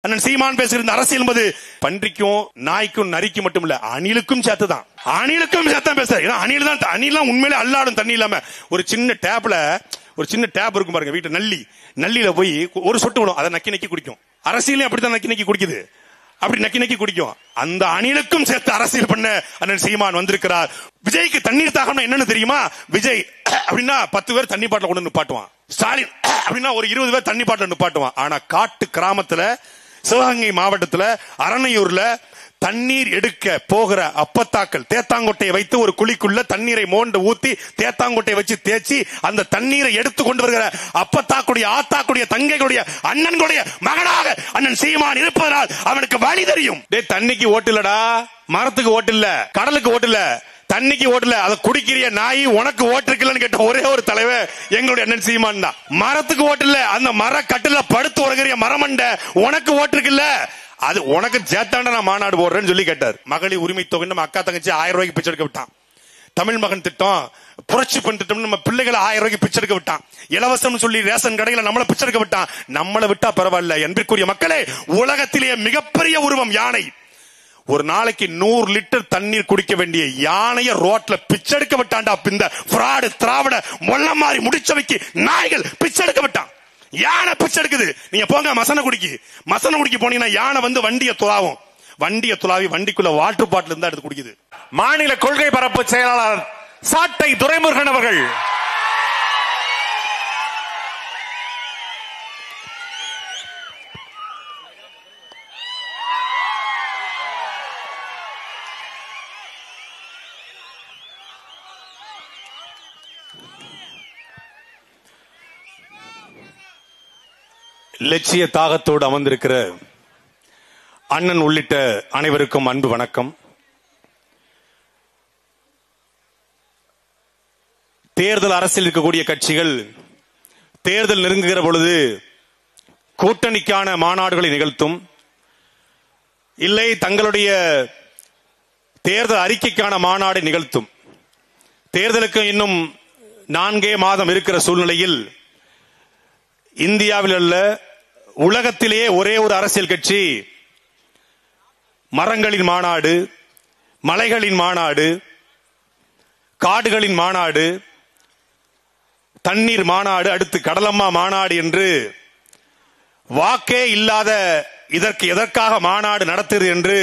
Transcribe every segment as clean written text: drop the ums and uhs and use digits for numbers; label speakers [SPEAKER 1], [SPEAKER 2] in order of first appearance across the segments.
[SPEAKER 1] அண்ணன் சீமான் பேசுகிற அரசியல் என்பது பன்றிக்கும் நாய்க்கும் நரிக்கும் மட்டும் இல்ல, அணிலுக்கும் சேர்த்துதான். அணிலுக்கும் சேர்த்தா பேசுற. அணிலாம் உண்மையிலே அல்லாடும் தண்ணி இல்லாம ஒரு சின்ன டேப் இருக்கும் பாருங்க வீட்டு நல்லில போய் ஒரு சொட்டு விடும், அதை நக்கி நக்கி குடிக்கும். அரசியலையும் அப்படித்தான் நக்கி நக்கி குடிக்குது, அப்படி நக்கி நக்கி குடிக்கும். அந்த அணிலுக்கும் சேர்த்து அரசியல் பண்ண அண்ணன் சீமான் வந்திருக்கிறார். விஜய்க்கு தண்ணீர் தாகம்னா என்னன்னு தெரியுமா? விஜய் அப்படின்னா 10 பேர் தண்ணி பாட்டில கொண்டு நிப்பாட்டுவான். ஸ்டாலின் அப்படின்னா ஒரு 20 பேர் தண்ணி பாட்டில நிப்பாட்டுவான். ஆனா காட்டு கிராமத்துல சிவகங்கை மாவட்டத்துல அரணையூர்ல தண்ணீர் எடுக்க போகிற அப்பத்தாக்கள் தேத்தாங்கொட்டையை வைத்து ஒரு குழிக்குள்ள தண்ணீரை மோண்டு ஊத்தி தேத்தாங்கொட்டையை வச்சு தேய்ச்சி அந்த தண்ணீரை எடுத்து கொண்டு வருகிற அப்பத்தாக்குடைய ஆத்தாக்குடைய தங்கைகளுடைய அண்ணன்களுடைய மகனாக அண்ணன் சீமான் இருப்பதனால் அவனுக்கு வழி தெரியும். தண்ணிக்கு ஓட்டு இல்லடா, மரத்துக்கு ஓட்டு இல்ல, கடலுக்கு ஓட்டு இல்ல, தண்ணிக்கு ஓட்டுல, அதை குடிக்கிறிய நாய் உனக்கு ஓட்டு இருக்குல்லன்னு கேட்ட ஒரே ஒரு தலைவர் எங்களுடைய அண்ணன் சீமான் தான். மரத்துக்கு ஓட்டு இல்ல, அந்த மர கட்டுல படுத்து உறங்கிற மரமண்ட உனக்கு ஓட்டு இருக்குல்ல, அது உனக்கு சேத்தாண்ட நான் மாநாடு போடுறேன்னு சொல்லி கேட்டார். மகளிர் உரிமை தொகை நம்ம அக்கா தங்கச்சி 1000 ரூபாய்க்கு பிச்சை எடுக்க விட்டான். தமிழ் மகன் திட்டம், புரட்சி பெண் திட்டம், நம்ம பிள்ளைகளை 1000 ரூபாய்க்கு பிச்சை எடுக்க விட்டான். இலவசம் சொல்லி ரேஷன் கடையில நம்மள பிச்சை எடுக்க விட்டான். நம்மளை விட்டா பரவாயில்ல. என்பதற்குரிய மக்களே, உலகத்திலேயே மிகப்பெரிய உருவம் யானை. ஒரு நாளைக்கு 100 லிட்டர் தண்ணீர் குடிக்க வேண்டிய யானைய ரோட்ல பிச்செடுக்க விட்டான்டா. இந்த பிராடு திராவிட மொல்ல மாதிரி முடிச்சவைக்கு நாய்கள் பிச்செடுக்க விட்டான். யானை பிச்செடுக்குது. நீங்க போங்க மசனகுடிக்கு போனீங்கன்னா யானை வந்து வண்டியை துளாவி வண்டிக்குள்ள வாட்டர் பாட்டில் இருந்தா எடுத்து குடிக்குது.
[SPEAKER 2] மாநில கொள்கை பரப்பு செயலாளர் சாட்டை துரைமுருகன் அவர்கள்.
[SPEAKER 1] லட்சிய தாகத்தோடு அமர்ந்திருக்கிற அண்ணன் உள்ளிட்ட அனைவருக்கும் அன்பு வணக்கம். தேர்தல் அரசியல் இருக்கக்கூடிய கட்சிகள் தேர்தல் நெருங்குகிற பொழுது கூட்டணிக்கான மாநாடுகளை நிகழ்த்தும், இல்லை தங்களுடைய தேர்தல் அறிக்கைக்கான மாநாடு நிகழ்த்தும். தேர்தலுக்கு இன்னும் 4 மாதம் இருக்கிற சூழ்நிலையில் இந்தியாவில் உள்ள உலகத்திலேயே ஒரே ஒரு அரசியல் கட்சி மரங்களின் மாநாடு, மலைகளின் மாநாடு, காடுகளின் மாநாடு, தண்ணீர் மாநாடு, அடுத்து கடலம்மா மாநாடு என்று வாக்கே இல்லாத இதற்கு எதற்காக மாநாடு நடத்துகிறது என்று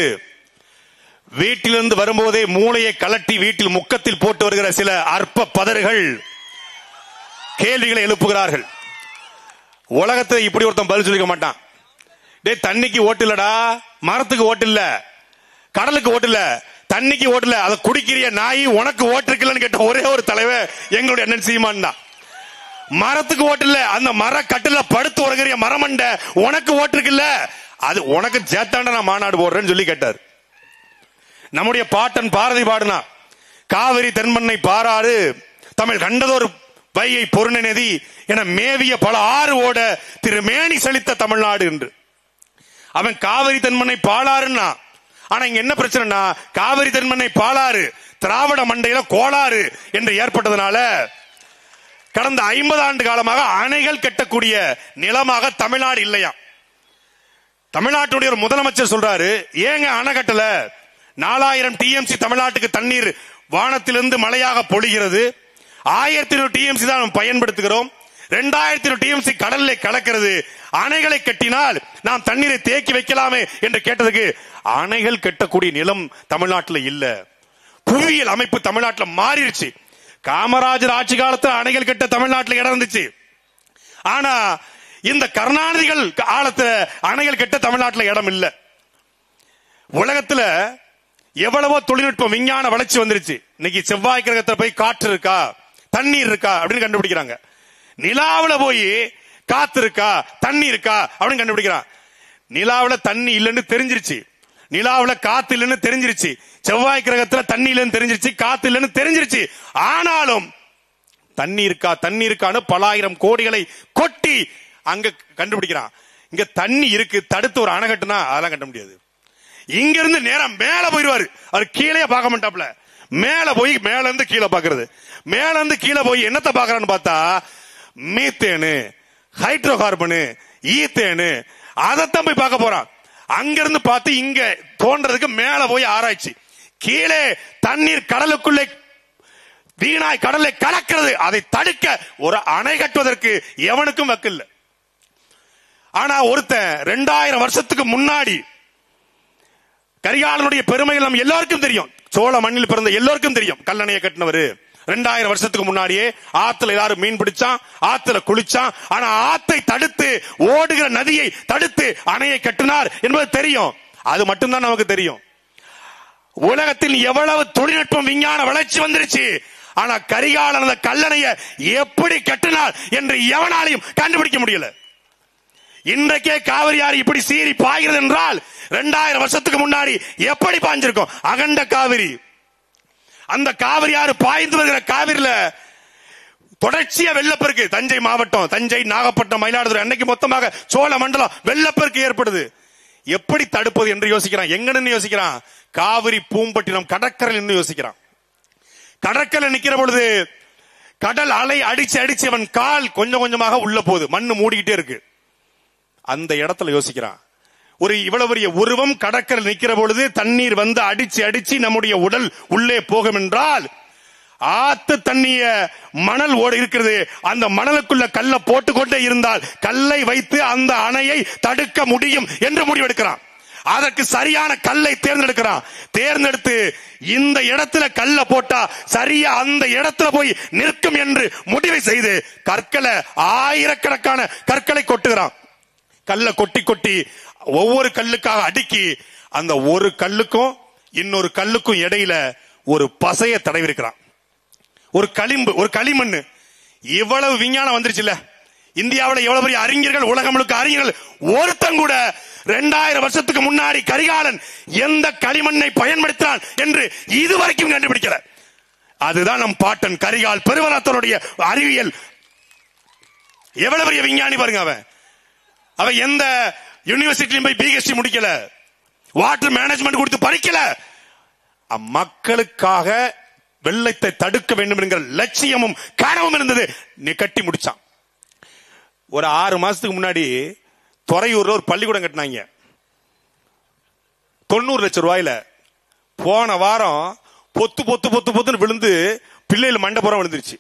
[SPEAKER 1] வீட்டிலிருந்து வரும்போதே மூளையை கலட்டி வீட்டில் முக்கத்தில் போட்டு வருகிற சில அற்ப பதர்கள் கேள்விகளை எழுப்புகிறார்கள். உலகத்தில் இப்படி ஒருத்தன் பதில் சொல்லிக்க மாட்டான். தண்ணிக்கு ஓட்டு இல்லடா, மரத்துக்கு ஓட்டு இல்ல, கடலுக்கு ஓட்டு இல்ல, தண்ணிக்கு ஓட்டு இல்ல, அதை குடிக்கிறிய நாய் உனக்கு ஓட்டு இருக்குல்லன்னு கேட்ட ஒரே ஒரு தலைவர் எங்களுடைய அண்ணன் சீமான் தான். மரத்துக்கு ஓட்டு இல்ல, அந்த மர கட்டுல படுத்து உறங்கிற மரமண்ட உனக்கு ஓட்டு இருக்குல்ல, அது உனக்கு சேத்தாண்ட நான் மாநாடு போடுறேன்னு சொல்லி கேட்டார். நம்முடைய பாட்டன் பாரதி பாடுனா, காவிரி தென்மண்ணை பாராறு தமிழ் கண்டதொரு வையை பொருண நதி என மேவிய பல ஆறு ஓட திருமேனி செழித்த தமிழ்நாடு என்று. அவன் காவிரி தென்மண்ணை பாலாறுன்னா, ஆனா இங்க என்ன பிரச்சனைனா, காவிரி தென்மண்ணை பாலாறு திராவிட மண்டையில கோளாறு என்று ஏற்பட்டதனால கடந்த 50 ஆண்டு காலமாக அணைகள் கட்டக்கூடிய நிலமாக தமிழ்நாடு இல்லையா. தமிழ்நாட்டுடைய ஒரு முதலமைச்சர் சொல்றாரு, ஏங்க அணை கட்டல, 4000 டிஎம்சி தமிழ்நாட்டுக்கு தண்ணீர் வானத்திலிருந்து மழையாக பொழிகிறது, 1100 டிஎம்சி தான் நாம் பயன்படுத்துகிறோம், 2000 டிஎம்சி கடல்ல கலக்கிறது, அணைகளை கட்டினால் நாம் தண்ணீரை தேக்கி வைக்கலாமே என்று கேட்டதுக்கு, அணைகள் கட்டக்கூடிய நிலம் தமிழ்நாட்டில் இல்ல, புவியியல் அமைப்பு தமிழ்நாட்டில் மாறிடுச்சு. காமராஜர் ஆட்சி காலத்தில் அணைகள் கட்ட தமிழ்நாட்டில் இடம் இருந்துச்சு, ஆனா இந்த கருணாநிதிகள் காலத்துல அணைகள் கட்ட தமிழ்நாட்டில் இடம் இல்ல. உலகத்துல எவ்வளவோ தொழில்நுட்பம் விஞ்ஞான வளர்ச்சி வந்துருச்சு. இன்னைக்கு செவ்வாய் கிரகத்தில் போய் காற்று இருக்கா, தண்ணீர் இருக்கா அப்படின்னு கண்டுபிடிக்கிறாங்க. நிலாவுல போய் காத்து இருக்கா, தண்ணி இருக்கா அப்படின்னு கண்டுபிடிக்கிறான். நிலாவுல தண்ணி இல்லைன்னு தெரிஞ்சிருச்சு, நிலாவுல காத்து இல்லைன்னு தெரிஞ்சிருச்சு, செவ்வாய் கிரகத்துல தண்ணி இல்லைன்னு தெரிஞ்சிருச்சு, காத்து இல்லைன்னு தெரிஞ்சிருச்சு. ஆனாலும் தண்ணி இருக்கான்னு பல ஆயிரம் கோடிகளை கொட்டி அங்க கண்டுபிடிக்கிறான். இங்க தண்ணி இருக்கு, தடுத்து ஒரு அணை கட்டுனா அதெல்லாம் கட்ட முடியாது. இங்க இருந்து நேரம் மேல போயிருவாரு, அவர் கீழே பார்க்க மாட்டாப்ல, மேல போய் மேல இருந்து கீழே பாக்குறது, மேல இருந்து கீழே போய் என்னத்தை பாக்குறான்னு பார்த்தா மீத்தேனு, ஹைட்ரோ கார்பனு, ஈத்தேனு, அதைத்தான் போய் பார்க்க போறான். அங்கிருந்து பார்த்து இங்க தோன்றதுக்கு மேல போய் ஆராய்ச்சி. கீழே தண்ணீர் கடலுக்குள்ளே வீணாய் கடலை கலக்கிறது. அதை தடுக்க ஒரு அணை கட்டுவதற்கு எவனுக்கும் வக்கில்ல. ஆனா ஒருத்தன் 2000 வருஷத்துக்கு முன்னாடி கரிகாலனுடைய பெருமைகள் நம்ம எல்லாருக்கும் தெரியும். சோழ மண்ணில் பிறந்த எல்லாருக்கும் தெரியும். கல்லணையை கட்டினவரு 2000 வருஷத்துக்கு முன்னாடியே ஆத்துல எல்லாரும் மீன் பிடிச்சான், ஆத்துல குளிச்சான். ஆனா ஆத்தை தடுத்து ஓடுகிற நதியை தடுத்து அணையை கட்டினார் என்பது தெரியும். அது மட்டும்தான் நமக்கு தெரியும். உலகத்தில் எவ்வளவு தொழில்நுட்பம் விஞ்ஞான வளர்ச்சி வந்துருச்சு. ஆனா கரிகாலன் அந்த கல்லணையை எப்படி கட்டினார் என்று எவனாலையும் கண்டுபிடிக்க முடியல. இன்றைக்கே காவிரி ஆறு இப்படி சீறி பாய்கிறது என்றால் 2000 வருஷத்துக்கு முன்னாடி எப்படி பாய்ஞ்சிருக்கும்? அகண்ட காவிரி. அந்த காவிரி ஆறு பாய்ந்து வருகிற காவிரியில தொடர்ச்சியா வெள்ளப்பெருக்கு. தஞ்சை மாவட்டம், தஞ்சை, நாகப்பட்டினம், மயிலாடுதுறை அன்னைக்கு மொத்தமாக சோழ மண்டலம் வெள்ளப்பெருக்கு ஏற்படுது. எப்படி தடுப்பது என்று யோசிக்கிறான். எங்கன்னு யோசிக்கிறான்? காவிரி பூம்பட்டினம் கடற்கரையில் யோசிக்கிறான். கடற்கரை நிக்கிற பொழுது கடல் அலை அடிச்சு அடிச்சு அவன் கால் கொஞ்சம் கொஞ்சமாக உள்ள போகுது, மண்ணு மூடிக்கிட்டே இருக்கு. அந்த இடத்துல யோசிக்கிறான், ஒரு இவ்வளவு பெரிய உருவம் கடற்கரை நிக்கிற பொழுது தண்ணீர் வந்து அடிச்சு அடிச்சு நம்முடைய உடல் உள்ளே போகும் என்றால், ஆத்து தண்ணிய மணல் ஓடு இருக்கிறது, அந்த மணலுக்குள்ள கல்லை போட்டுக்கொண்டே இருந்தால் கல்லை வைத்து அந்த அணையை தடுக்க முடியும் என்று முடிவெடுக்கிறான். அதற்கு சரியான கல்லை தேர்ந்தெடுக்கிறான். தேர்ந்தெடுத்து இந்த இடத்துல கல்லை போட்டா சரியா அந்த இடத்துல போய் நிற்கும் என்று முடிவை செய்து கற்களை, ஆயிரக்கணக்கான கற்களை கொட்டுகிறான். கல்லை கொட்டி கொட்டி ஒவ்வொரு கல்லுக்காக அடுக்கி அந்த ஒரு கல்லுக்கும் இன்னொரு கல்லுக்கும் இடையில ஒரு பசைய தடவி இருக்கிறான். ஒரு களிம்பு, ஒரு களிமண். இவ்வளவு விஞ்ஞானம் வந்துருச்சுல்ல. இந்தியாவில் எவ்வளவு பெரிய அறிஞர்கள், உலகம் முழுக்க அறிஞர்கள், ஒருத்தன் கூட 2000 வருஷத்துக்கு முன்னாடி கரிகாலன் எந்த களிமண்ணை பயன்படுத்தினான் என்று இதுவரைக்கும் கண்டுபிடிக்கல. அதுதான் நம் பாட்டன் கரிகால் பெருவளத்தனுடைய அறிவியல். எவ்வளவு பெரிய விஞ்ஞானி பாருங்க. அவன் எந்த யூனிவர்சிட்டியிலும் போய் பிஹெச்டி முடிக்கல, வாட்டர் மேனேஜ்மெண்ட் கொடுத்து படிக்கல. மக்களுக்காக வெள்ளத்தை தடுக்க வேண்டும் என்கிற லட்சியமும் கனவும் இருந்தது. நீ கட்டி முடிச்சான். ஒரு 6 மாசத்துக்கு முன்னாடி துறையூர்ல ஒரு பள்ளிக்கூடம் கட்டினாங்க 90 லட்சம் ரூபாயில. போன வாரம் பொத்து பொத்து பொத்து பொத்துன்னு விழுந்து பிள்ளைகள் மண்டபுரம் விழுந்துருச்சு.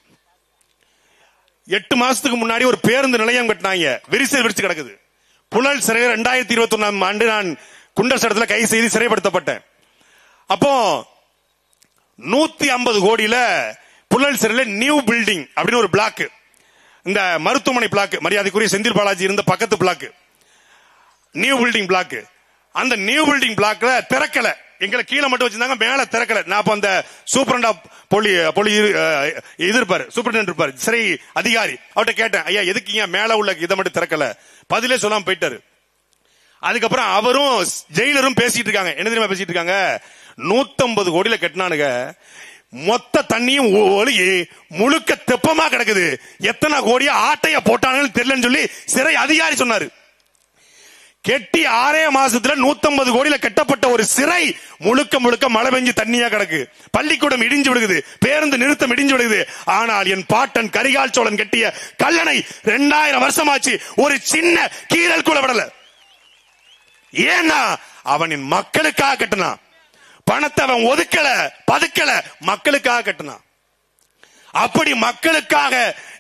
[SPEAKER 1] 8 மாசத்துக்கு முன்னாடி ஒரு பேருந்து நிலையம் கட்டினாங்க, விரிசல் விரிச்சு கிடக்குது. புழல் சிறை 2021 ஆண்டு நான் குண்டர் சட்டத்தில் கைது செய்து சிறைப்படுத்தப்பட்டேன். அப்போ 150 கோடியில புழல் சிறையில் நியூ பில்டிங் அப்படின்னு ஒரு பிளாக், இந்த மருத்துவமனை பிளாக், மரியாதைக்குரிய செந்தில் பாலாஜி இருந்த பக்கத்து பிளாக், நியூ பில்டிங் பிளாக். அந்த நியூ பில்டிங் பிளாக்ல திறக்கல, எங்களை கீழே மட்டும் வச்சிருந்தாங்க, மேல திறக்கல. நான் அப்ப அந்த சூப்பரண்டா சூப்பரண்ட் இருப்பாரு, சிறை அதிகாரி, அவர்கிட்ட கேட்டேன், ஐயா எதுக்கு மேல உள்ள இதை மட்டும் திறக்கல? பதிலே சொல்லாம போயிட்டாரு. அதுக்கப்புறம் அவரும் ஜெயிலரும் பேசிட்டு இருக்காங்க. என்ன தெரியுமா பேசிட்டு இருக்காங்க? 150 கோடியில கட்டினானுங்க, மொத்த தண்ணியும் ஒழுகி முழுக்க தெப்பமா கிடக்குது, எத்தனை கோடியா ஆட்டைய போட்டானுன்னு தெரியலன்னு சொல்லி சிறை அதிகாரி சொன்னாரு. கெட்டி 6 மாசத்துல 150 கோடியில கட்டப்பட்ட ஒரு சிறை முழுக்க முழுக்க மழை பெஞ்சு தண்ணியா கிடக்கு, பள்ளிக்கூடம் இடிஞ்சு விடுகிறது, பேருந்து நிறுத்தம் இடிஞ்சு விடுகிறது. ஆனால் என் பாட்டன் கரிகால் சோழன் கட்டிய கல்லணை 2000 வருஷமாச்சு, ஒரு சின்ன கீரல் கூட விடல. ஏன்னா அவனின் மக்களுக்காக கட்டினான். பணத்தை அவன் ஒதுக்கல, பதுக்கல, மக்களுக்காக கட்டினான். அப்படி மக்களுக்காக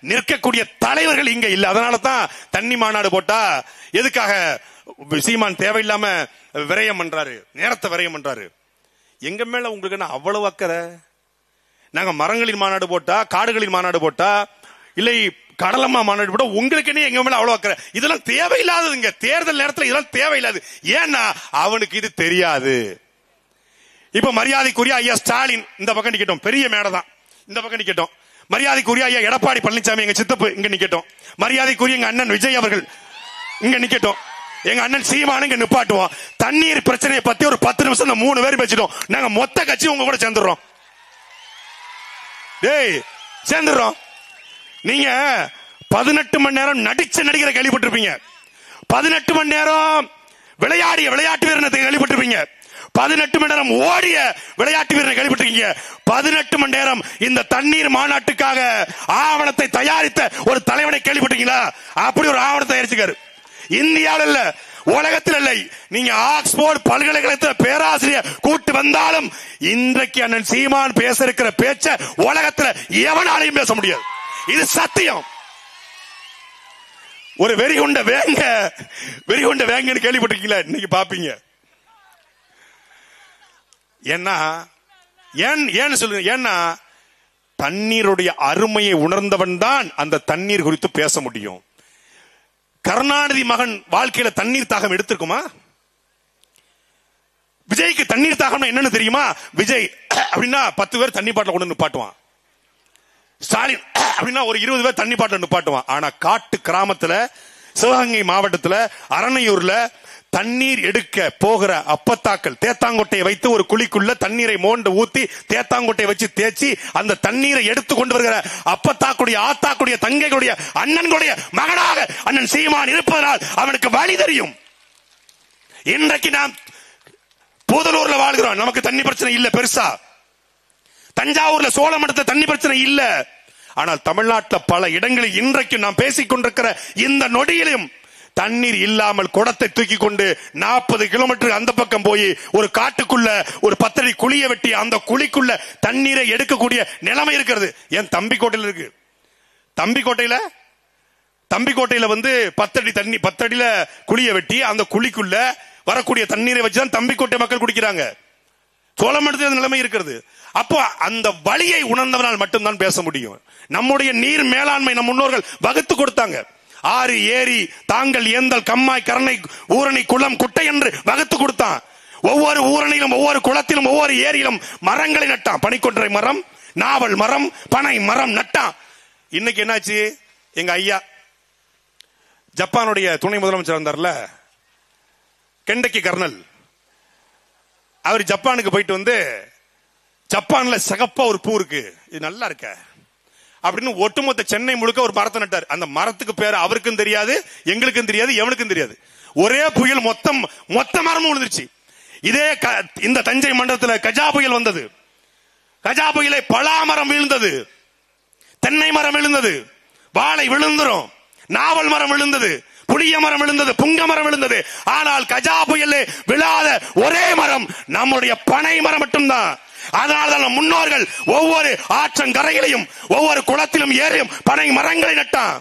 [SPEAKER 1] நிற்கக்கூடிய தலைவர்கள் இங்க இல்ல. அதனால தான் தண்ணி மாநாடு போட்டா எதுக்காக சீமான் தேவையில்லாம விரயம் பண்றாரு, நேரத்தை விரயம் பண்றாரு. எங்க மேல உங்களுக்கு என்ன அவ்வளவு அக்கறை? நாங்க மரங்களின் மாநாடு போட்டா, காடுகளின் மாநாடு போட்டா, இல்லை கடலம்மா மாநாடு போட்டா உங்களுக்கு என்ன எங்க மேல அவ்வளவு அக்கறை? இதெல்லாம் தேவையில்லாததுங்க. தேர்தல் நேரத்தில் இதெல்லாம் தேவையில்லாது. ஏன்னா அவனுக்கு இது தெரியாது. இப்ப மரியாதைக்குரிய ஐயா ஸ்டாலின் இந்த பக்கம் நிக்கட்டும், பெரிய மேடை தான், இந்த பக்கம் நிக்கட்டும். மரியாதைக்குரிய ஐயா எடப்பாடி பழனிசாமி எங்க சித்தப்பு இங்க நிக்கட்டும். மரியாதைக்குரிய எங்க அண்ணன் விஜய் அவர்கள் இங்க நிக்கட்டும். எங்க அண்ணன் சீமானு இங்க நிப்பாட்டுவோம். தண்ணீர் பிரச்சனையை பத்தி ஒரு 10 நிமிஷம் 3 பேர் பேசிட்டோம். நாங்க மொத்த கட்சி உங்க கூட சேர்ந்துடுறோம். டேய் சேர்ந்துடுறோம். நீங்க 18 மணி நேரம் நடிச்ச நடிகரை கேள்விப்பட்டிருப்பீங்க, 18 மணி நேரம் விளையாடிய விளையாட்டு வீரனை கேள்விப்பட்டிருப்பீங்க, 18 மணி நேரம் ஓடிய விளையாட்டு வீரனை கேள்விப்பட்டிருக்கீங்க. 18 மணி நேரம் இந்த தண்ணீர் மாநாட்டுக்காக ஆவணத்தை தயாரித்த ஒரு தலைவனை கேள்விப்பட்டீங்களா? அப்படி ஒரு ஆவணத்தை தயாரிச்சுக்காரு. இந்தியாவில் இல்ல, உலகத்தில் இல்லை. நீங்க ஆக்ஸ்போர்ட் பல்கலைக்கழகத்தில் பேராசிரியர் கூட்டு வந்தாலும் இன்றைக்கு அண்ணன் சீமான் பேச இருக்கிற பேச்ச உலகத்தில் எவனாலையும் பேச முடியாது. இது சத்தியம். ஒரு வெறிகுண்ட வேங்கன்னு கேள்விப்பட்டிருக்கீங்களா? இன்னைக்கு பாப்பீங்க. ஏன்னு சொல்லுங்க. ஏன்னா தண்ணீருடைய அருமையை உணர்ந்தவன் தான் அந்த தண்ணீர் குறித்து பேச முடியும். கருணாநிதி மகன் வாழ்க்கையில தண்ணீர் தாகம் எடுத்திருக்குமா? விஜய்க்கு தண்ணீர் தாகம் என்னன்னு தெரியுமா? விஜய் அப்படின்னா 10 பேர் தண்ணி பாட்டில கொண்டு நிப்பாட்டுவான். ஸ்டாலின் அப்படின்னா ஒரு 20 பேர் தண்ணி பாட்டில நிப்பாட்டுவான். ஆனா காட்டு கிராமத்துல, சிவகங்கை மாவட்டத்துல, அரணையூர்ல தண்ணீர் எடுக்க போகிற அப்பத்தாக்கள் தேத்தாங்கொட்டையை வைத்து ஒரு குழிக்குள்ள தண்ணீரை மோண்டு ஊத்தி தேத்தாங்கொட்டையை வச்சு தேய்ச்சி அந்த தண்ணீரை எடுத்து கொண்டு வருகிற அப்பத்தாக்குடைய, ஆத்தாக்குடைய, தங்கைகளுடைய, அண்ணன்களுடைய மகனாக அண்ணன் சீமான் இருப்பதனால் அவனுக்கு வழி தெரியும். இன்றைக்கு நாம் பூதலூர்ல வாழ்கிறோம், நமக்கு தண்ணி பிரச்சனை இல்ல பெருசா. தஞ்சாவூர்ல சோழமடத்துல தண்ணி பிரச்சனை இல்ல. ஆனால் தமிழ்நாட்டில் பல இடங்களில் இன்றைக்கு நாம் பேசிக் கொண்டிருக்கிற இந்த நொடியிலும் தண்ணீர் இல்லாமல் குடத்தை தூக்கி கொண்டு 40 கிலோமீட்டர் அந்த பக்கம் போய் ஒரு காட்டுக்குள்ள ஒரு 10 அடி குழியை வெட்டி அந்த குழிக்குள்ள தண்ணீரை எடுக்கக்கூடிய நிலைமை இருக்கிறது. ஏன் தம்பிக்கோட்டையில் இருக்கு. தம்பிக்கோட்டையில வந்து 10 அடி தண்ணி, 10 அடியில குழியை வெட்டி அந்த குழிக்குள்ள வரக்கூடிய தண்ணீரை வச்சுதான் தம்பிக்கோட்டை மக்கள் குடிக்கிறாங்க. சோழமண்டலத்தில் நிலைமை இருக்கிறது. அப்போ அந்த வழியை உணர்ந்தவனால் மட்டும்தான் பேச முடியும். நம்முடைய நீர் மேலாண்மை நம் முன்னோர்கள் வகுத்து கொடுத்தாங்க. ஆறு, ஏரி, தாங்கல், ஏந்தல், கம்மாய், கரணை, ஊரணி, குளம், குட்டை என்று வகுத்து கொடுத்தான். ஒவ்வொரு ஊரணியிலும், ஒவ்வொரு குளத்திலும், ஒவ்வொரு ஏரியிலும் மரங்களை நட்டான். பனிக்கொன்றை மரம், நாவல் மரம், பனை மரம் நட்டான். இன்னைக்கு என்னாச்சு? எங்க ஐயா ஜப்பானுடைய துணை முதலமைச்சர் வந்தார்ல, கெண்டக்கி கர்னல், அவர் ஜப்பானுக்கு போயிட்டு வந்து ஜப்பான்ல சிகப்பா ஒரு பூ இருக்கு, இது நல்லா இருக்க அப்படின்னு ஒட்டுமொத்த சென்னை முழுக்க ஒரு மரத்தை நட்டார். அந்த மரத்துக்கு பேரு அவருக்கும் தெரியாது, எங்களுக்கும் தெரியாது, எவனுக்கும் தெரியாது. ஒரே புயல் மொத்த மரமும் விழுந்துருச்சு. இதே இந்த தஞ்சை மண்டலத்தில் கஜா புயல் வந்தது. கஜா புயலை பலா மரம் விழுந்தது, தென்னை மரம் விழுந்தது, வாழை விழுந்துரும், நாவல் மரம் விழுந்தது, புளிய மரம் விழுந்தது, புங்க மரம் விழுந்தது. ஆனால் கஜா புயலே விழாத ஒரே மரம் நம்முடைய பனை மரம் மட்டும்தான். அதனால்தான் முன்னோர்கள் ஒவ்வொரு ஆற்றங்கரையிலையும், ஒவ்வொரு குளத்திலும், ஏரியும் பனை மரங்களை நட்டான்.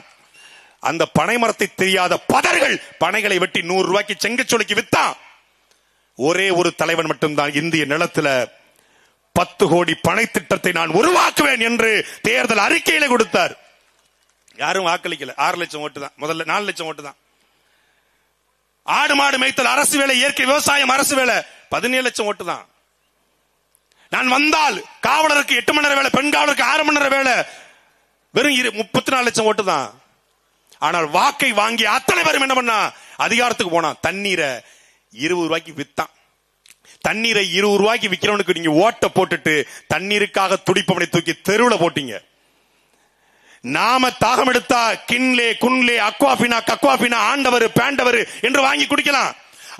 [SPEAKER 1] அந்த பனை மரத்தை தெரியாத பதர்கள் பனைகளை வெட்டி 100 ரூபாய்க்கு செங்கச்சொலிக்கு வித்தான். ஒரே ஒரு தலைவன் மட்டும்தான் இந்திய நிலத்துல 10 கோடி பனை திட்டத்தை நான் உருவாக்குவேன் என்று தேர்தல் அறிக்கையில கொடுத்தார். யாரும் வாக்களிக்கல. 6 லட்சம் ஓட்டு தான். முதல்ல 4 லட்சம் ஓட்டு தான். ஆடு மாடு மேய்த்தல் அரசு வேலை, இயற்கை விவசாயம் அரசு வேலை 17 லட்சம் ஓட்டு தான். நான் வந்தால் காவலருக்கு 8 மணி நேரம் வேலை, பெண் காவலருக்கு 6 மணி நேரம் வேலை, வெறும் 34 லட்சம் ஓட்டு தான். ஆனால் வாக்கை வாங்கி அத்தனை பேரும் என்ன பண்ணா? அதிகாரத்துக்கு போனா தண்ணீரை 20 ரூபாய்க்கு வித்தான். தண்ணீரை 20 ரூபாய்க்கு விக்கிறவனுக்கு நீங்க ஓட்ட போட்டுட்டு தண்ணீருக்காக துடிப்பவனை தூக்கி தெருவுல போட்டீங்க. நாம தாகம் எடுத்தா கின்லே, குன்லே, அக்வாபினா, கக்வாபினா, ஆண்டவர், பேண்டவர் என்று வாங்கி குடிக்கலாம்.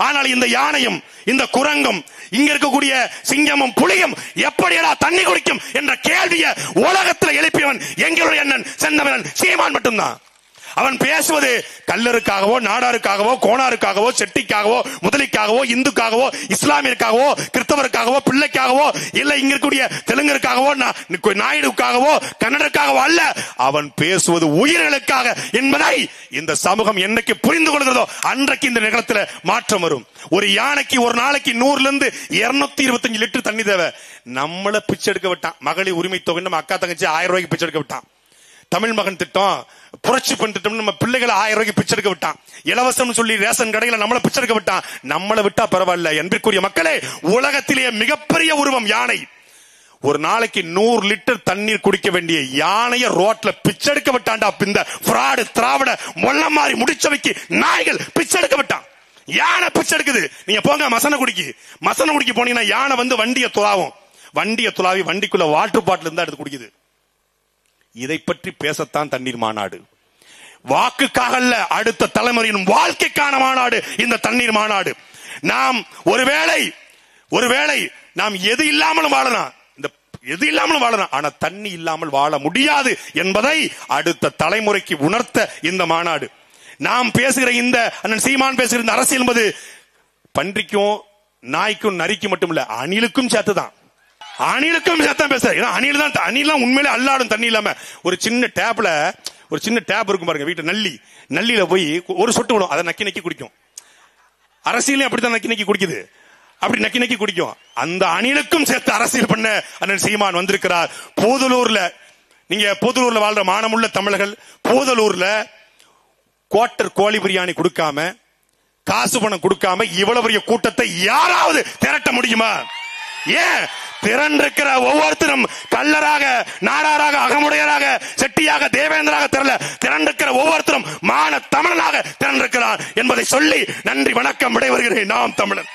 [SPEAKER 1] ஆனால் இந்த யானையும் இந்த குரங்கும் இங்க இருக்கக்கூடிய சிங்கமும் புலியும் எப்படியடா தண்ணி குடிக்கும் என்ற கேள்வியை உலகத்தில் எழுப்பியவன் எங்களுடைய அண்ணன் செந்தமிழன் சீமான் மட்டும்தான். அவன் பேசுவது கல்லருக்காகவோ, நாடாருக்காகவோ, கோணாருக்காகவோ, செட்டிக்காகவோ, முதலிக்காகவோ, இந்துக்காகவோ, இஸ்லாமியருக்காகவோ, கிறிஸ்தவருக்காகவோ, பிள்ளைக்காகவோ, இல்ல இங்க இருக்கக்கூடிய தெலுங்கருக்காகவோ, நாயுடுக்காகவோ, கன்னடருக்காகவோ அல்ல. அவன் பேசுவது உயிர்களுக்காக என்பதை இந்த சமூகம் என்னைக்கு புரிந்து கொள்கிறதோ அன்றைக்கு இந்த நிகழ்ச்சியில மாற்றம் வரும். ஒரு யானைக்கு ஒரு நாளைக்கு 100 லிருந்து 225 லிட்டர் தண்ணி தேவை. நம்மள பிச்சை எடுக்க விட்டான். மகளிர் உரிமை தொகை நம்ம அக்கா தங்கச்சி 1000 ரூபாய்க்கு பிச்சை எடுக்க விட்டான். தமிழ் மகன் திட்டம், புரட்சி பெண் திட்டம் நம்ம பிள்ளைகளை 1000 ரூபாய்க்கு பிச்சை எடுக்க விட்டான். இலவசம் சொல்லி ரேஷன் கடையில நம்மள பிச்சை எடுக்க விட்டான். நம்மளை விட்டா பரவாயில்ல. என்பதற்குரிய மக்களே, உலகத்திலேயே மிகப்பெரிய உருவம் யானை. ஒரு நாளைக்கு 100 லிட்டர் தண்ணீர் குடிக்க வேண்டிய யானைய ரோட்ல பிச்சை எடுக்க விட்டான்டா. இந்த பிராடு திராவிட மொல்ல மாதிரி முடிச்சவைக்கு நாய்கள் பிச்சை எடுக்க விட்டான். யானை பிச்சை எடுக்குது. நீங்க போங்க மசனகுடிக்கு போனீங்கன்னா யானை வந்து வண்டியை துளாவி வண்டிக்குள்ள வாட்டர் பாட்டில் இருந்தா எடுத்து குடிக்குது. இதை பற்றி பேசத்தான் தண்ணீர் மாநாடு. வாக்குக்காக அல்ல, அடுத்த தலைமுறையின் வாழ்க்கைக்கான மாநாடு இந்த தண்ணீர் மாநாடு. நாம் ஒருவேளை நாம் எது இல்லாமலும் வாழலாம், ஆனா தண்ணி இல்லாமல் வாழ முடியாது என்பதை அடுத்த தலைமுறைக்கு உணர்த்த இந்த மாநாடு. நாம் பேசுகிற இந்த அண்ணன் சீமான் பேசுகிற இந்த அரசியல் என்பது பன்றிக்கும் நாய்க்கும் நரிக்கும் மட்டும் இல்ல, அணிலுக்கும் சேர்த்துதான். அணிலுக்கும் சேர்த்தான் பேசுற. அணில் தான், அணிலாம் உண்மையிலே அல்லாடும் தண்ணி இல்லாம ஒரு சின்ன டேப்ல, ஒரு சின்ன டேப் இருக்கும் பாருங்க வீட்டுல, நல்லில போய் ஒரு சொட்டு விடும், அதை நக்கி நக்கி குடிக்கும். அரசியலையும் அப்படித்தான் நக்கி நக்கி குடிக்குது, அப்படி நக்கி நக்கி குடிக்கும். அந்த அணிலுக்கும் சேர்த்து அரசியல் பண்ண அண்ணன் சீமான் வந்திருக்கிறார். போதலூர்ல, நீங்க போதலூர்ல வாழ்ற மானமுள்ள தமிழர்கள், போதலூர்ல குவார்டர் கோழி பிரியாணி கொடுக்காம, காசு பணம் கொடுக்காம இவ்வளவு பெரிய கூட்டத்தை யாராவது திரட்ட முடியுமா? ஏன் திரண்டிருக்கிற ஒவ்வொருத்தரும் கல்லராக, நாடாராக, அகமுடையராக, செட்டியாக, தேவேந்திராக திரண்டிருக்கிற ஒவ்வொருத்தரும் மான தமிழனாக திரண்டிருக்கிறார் என்பதை சொல்லி நன்றி வணக்கம் விடைபெறுகிறேன். நாம் தமிழர்.